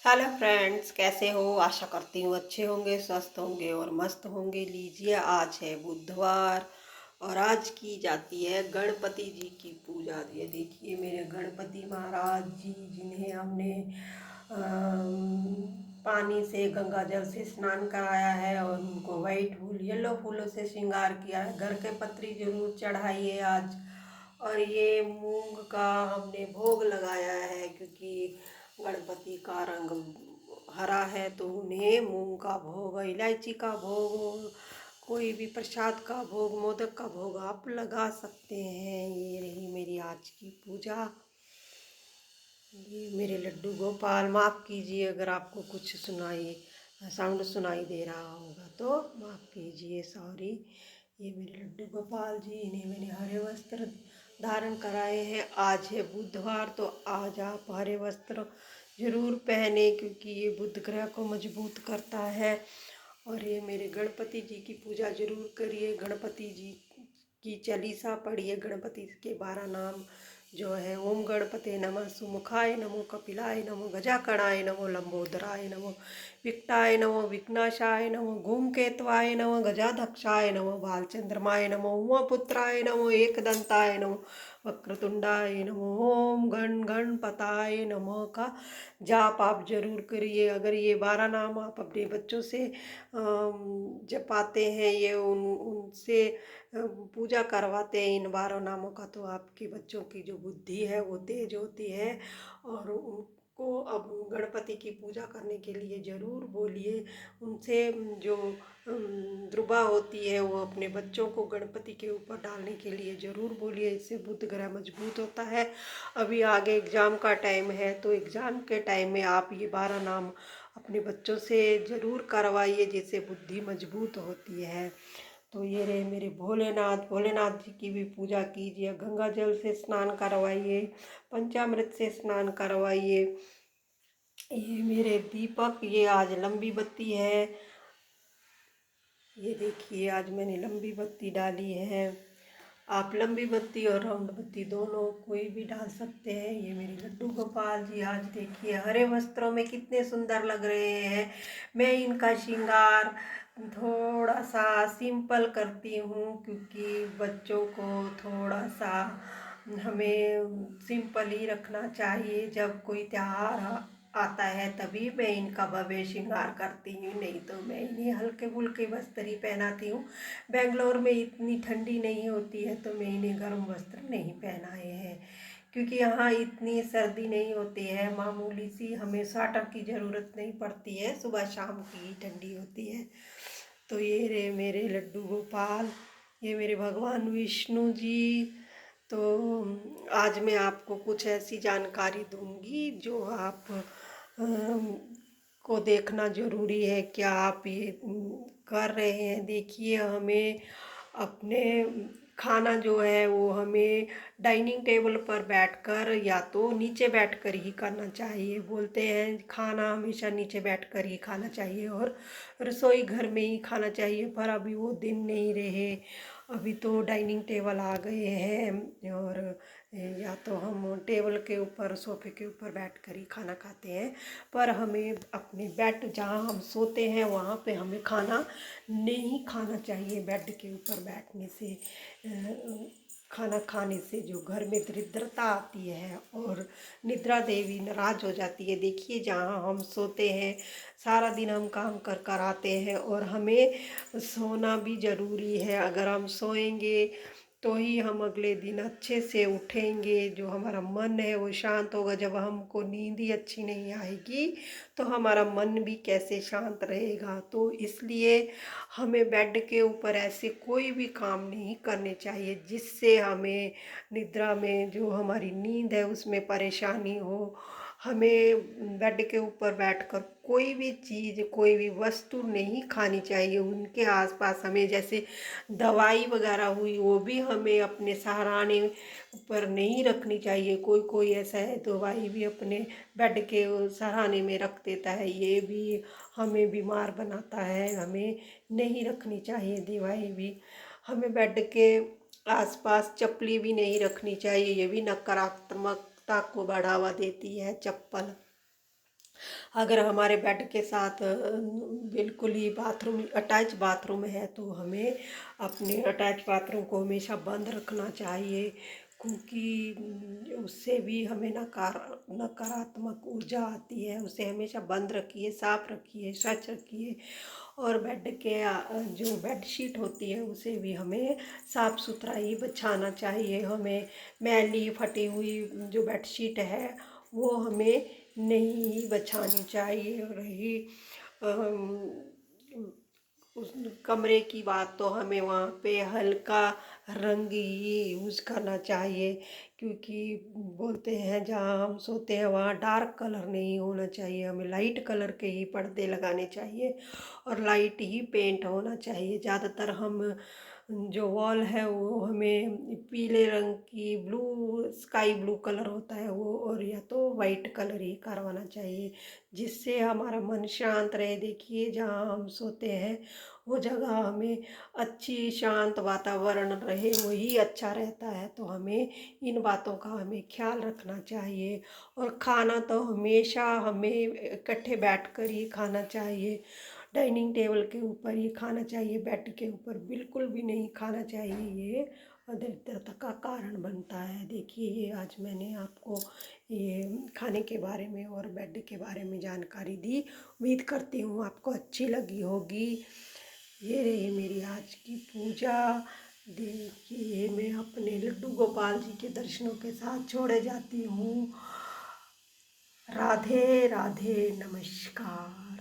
Hello friends, कैसे हो? आशा करती हूँ अच्छे होंगे, स्वस्थ होंगे और मस्त होंगे। लीजिए, आज है बुधवार और आज की जाती है गणपति जी की पूजा। ये देखिए मेरे गणपति महाराज जी, जिन्हें हमने पानी से, गंगा जल से स्नान कराया है और उनको वाइट फूल, येलो फूलों से श्रृंगार किया है। घर के पत्री जरूर चढ़ाइए आज। और ये मूंग का हमने भोग लगाया है, क्योंकि गणपति का रंग हरा है तो उन्हें मूंग का भोग, इलायची का भोग, कोई भी प्रसाद का भोग, मोदक का भोग आप लगा सकते हैं। ये रही मेरी आज की पूजा। ये मेरे लड्डू गोपाल, माफ़ कीजिए अगर आपको कुछ साउंड सुनाई दे रहा होगा तो माफ़ कीजिए, सॉरी। ये मेरे लड्डू गोपाल जी, इन्हें मैंने हरे वस्त्र धारण कराए हैं। आज है बुधवार तो आज आप हरे वस्त्र जरूर पहने, क्योंकि ये बुध ग्रह को मजबूत करता है। और ये मेरे गणपति जी की पूजा जरूर करिए। गणपति जी की चालीसा पढ़िए। गणपति के 12 नाम जो है: ओम गणपते नमः, सुमुखाय नमो, कपिलाय नमो, गजाकर्णाय नमो, लंबोदराय नमो, विकटाय नमो, विघ्नाशाय नमो, धूमकेतवाय नमो, गजाधक्षाय नमो, बालचंद्रमाय नमो, उमापुत्राय नमो, एकदंताय नमो, वक्रतुंडाय नमो, ओम गणपताय नमो का जाप आप जरूर करिए। अगर ये 12 नाम आप अपने बच्चों से जपाते हैं, ये उनसे पूजा करवाते हैं इन 12 नामों का, तो आपके बच्चों की जो बुद्धि है वो तेज होती है। और उनको अब गणपति की पूजा करने के लिए ज़रूर बोलिए। उनसे जो द्रुबा होती है वो अपने बच्चों को गणपति के ऊपर डालने के लिए ज़रूर बोलिए। इससे बुध ग्रह मजबूत होता है। अभी आगे एग्ज़ाम का टाइम है, तो एग्ज़ाम के टाइम में आप ये 12 नाम अपने बच्चों से ज़रूर करवाइए, जिससे बुद्धि मजबूत होती है। तो ये रहे मेरे भोलेनाथ। भोलेनाथ जी की भी पूजा कीजिए, गंगा जल से स्नान करवाइए, पंचामृत से स्नान करवाइए। ये मेरे दीपक, ये आज लंबी बत्ती है। ये देखिए आज मैंने लंबी बत्ती डाली है। आप लंबी बत्ती और राउंड बत्ती दोनों कोई भी डाल सकते हैं। ये मेरे लड्डू गोपाल जी आज देखिए हरे वस्त्रों में कितने सुंदर लग रहे हैं। मैं इनका श्रृंगार थोड़ा सा सिंपल करती हूँ, क्योंकि बच्चों को थोड़ा सा हमें सिंपल ही रखना चाहिए। जब कोई त्योहार आता है तभी मैं इनका भव्य श्रृंगार करती हूँ, नहीं तो मैं इन्हें हल्के फुल्के वस्त्र ही पहनाती हूँ। बेंगलोर में इतनी ठंडी नहीं होती है तो मैं इन्हें गर्म वस्त्र नहीं पहनाए हैं, क्योंकि यहाँ इतनी सर्दी नहीं होती है। मामूली सी हमें स्वेटर की ज़रूरत नहीं पड़ती है, सुबह शाम की ही ठंडी होती है। तो ये रे मेरे लड्डू गोपाल, ये मेरे भगवान विष्णु जी। तो आज मैं आपको कुछ ऐसी जानकारी दूंगी जो आप को देखना ज़रूरी है। क्या आप ये कर रहे हैं? देखिए, हमें अपने खाना जो है वो हमें डाइनिंग टेबल पर बैठकर या तो नीचे बैठकर ही करना चाहिए। बोलते हैं खाना हमेशा नीचे बैठकर ही खाना चाहिए और रसोई घर में ही खाना चाहिए, पर अभी वो दिन नहीं रहे। अभी तो डाइनिंग टेबल आ गए हैं और या तो हम टेबल के ऊपर, सोफे के ऊपर बैठकर ही खाना खाते हैं। पर हमें अपने बेड, जहाँ हम सोते हैं वहाँ पे हमें खाना नहीं खाना चाहिए। बेड के ऊपर बैठने से, खाना खाने से जो घर में दरिद्रता आती है और निद्रा देवी नाराज हो जाती है। देखिए, जहाँ हम सोते हैं सारा दिन हम काम कर कर आते हैं और हमें सोना भी ज़रूरी है। अगर हम सोएंगे तो ही हम अगले दिन अच्छे से उठेंगे। जो हमारा मन है वो शांत होगा। जब हमको नींद ही अच्छी नहीं आएगी तो हमारा मन भी कैसे शांत रहेगा। तो इसलिए हमें बेड के ऊपर ऐसे कोई भी काम नहीं करने चाहिए जिससे हमें निद्रा में, जो हमारी नींद है उसमें परेशानी हो। हमें बेड के ऊपर बैठकर कोई भी चीज़, कोई भी वस्तु नहीं खानी चाहिए। उनके आसपास हमें, जैसे दवाई वगैरह हुई, वो भी हमें अपने सहाराने ऊपर नहीं रखनी चाहिए। कोई कोई ऐसा है दवाई भी अपने बेड के सहाराने में रख देता है, ये भी हमें बीमार बनाता है। हमें नहीं रखनी चाहिए दवाई भी। हमें बेड के आसपास चप्पली भी नहीं रखनी चाहिए, ये भी नकारात्मकता को बढ़ावा देती है चप्पल। अगर हमारे बेड के साथ बिल्कुल ही बाथरूम अटैच बाथरूम है तो हमें अपने अटैच बाथरूम को हमेशा बंद रखना चाहिए, क्योंकि उससे भी हमें नकारात्मक ऊर्जा आती है। उसे हमेशा बंद रखिए, साफ रखिए, स्वच्छ रखिए। और बेड के जो बेड शीट होती है उसे भी हमें साफ सुथरा ही बिछाना चाहिए। हमें मैली फटी हुई जो बेड शीट है वो हमें नहीं ही बिछानी चाहिए। और रही उस कमरे की बात, तो हमें वहाँ पे हल्का रंग ही यूज़ करना चाहिए, क्योंकि बोलते हैं जहाँ हम सोते हैं वहाँ डार्क कलर नहीं होना चाहिए। हमें लाइट कलर के ही पर्दे लगाने चाहिए और लाइट ही पेंट होना चाहिए। ज़्यादातर हम जो वॉल है वो हमें पीले रंग की, ब्लू स्काई ब्लू कलर होता है वो, और या तो वाइट कलर ही करवाना चाहिए, जिससे हमारा मन शांत रहे। देखिए जहाँ हम सोते हैं वो जगह हमें अच्छी शांत वातावरण रहे, वही अच्छा रहता है। तो हमें इन बातों का हमें ख्याल रखना चाहिए। और खाना तो हमेशा हमें इकट्ठे बैठकर ही खाना चाहिए, डाइनिंग टेबल के ऊपर ही खाना चाहिए, बेड के ऊपर बिल्कुल भी नहीं खाना चाहिए। ये दरिद्रता का कारण बनता है। देखिए ये आज मैंने आपको ये खाने के बारे में और बेड के बारे में जानकारी दी। उम्मीद करती हूँ आपको अच्छी लगी होगी। ये रही मेरी आज की पूजा। देखिए मैं अपने लड्डू गोपाल जी के दर्शनों के साथ छोड़े जाती हूँ। राधे राधे, नमस्कार।